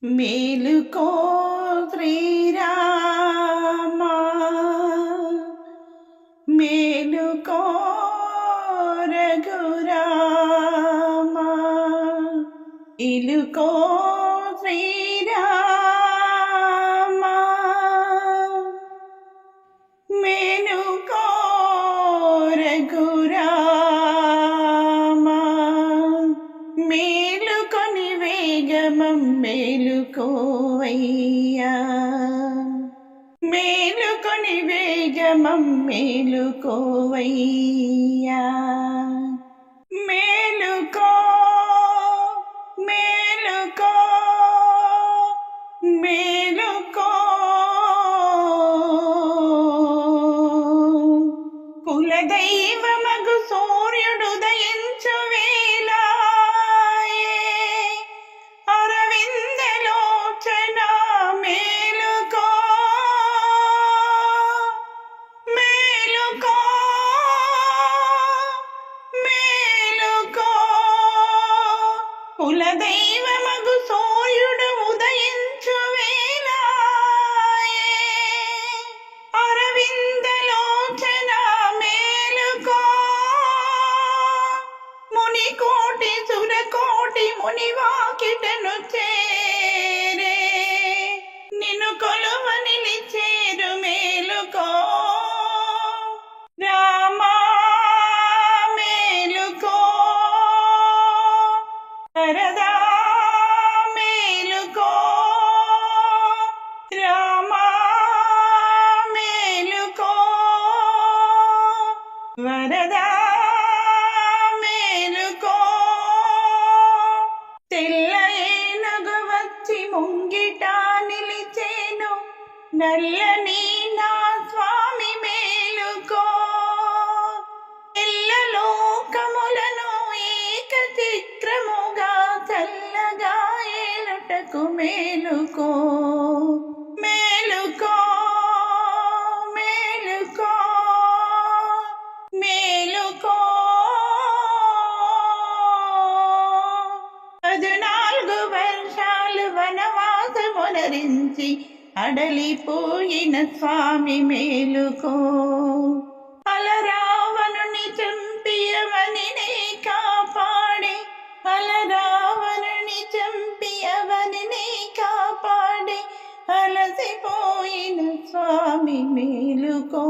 మేలుకో శ్రీరామా, మేలుకో రఘురామా, ఇలుకో శ్రీరామా, మేలుకో రఘురామా, మేలుకొని వేగమం మేలుకోవయ్యా, మేలుకొని వేగమం మేలుకోవయ్యా, మేలుకో మేలుకో మేలుకో, కులదైవమగు సూర్యుడు ఉదయించు వేళాయే, అరవిందలోచన మేలుకో మేలుకో మేలుకో, కులదైవమగు సూర్యుడు ఉదయించు వేళాయే, అరవిందలోచన మేలుకో, మునికోటి సురకోటి మునివాకిటను చేరే, నిన్ను కొలువ నిలిచేరు మేలుకో రామా, మేలుకో వరదా, మేలుకో రామా, మేలుకో వరదా, మేలుకో, తెల్ల ఏనుగు వచ్చి ముంగిట నిలిచేను, నల్లని నా స్వామి మేలుకో, ఎల్ల లోకములను ఏక చిత్రముగా చల్లగా ఏలుటకు మేలుకో మేలుకో మేలుకో మేలుకో, 14 వర్షాలు వనవాసమునరించి అడలిపోయిన స్వామి మేలుకో, అలరావణుని చంపియవనినే కాపాడి, అలరావణుని చంపియవనినే కాపాడి, అలసిపోయిన స్వామి మేలుకో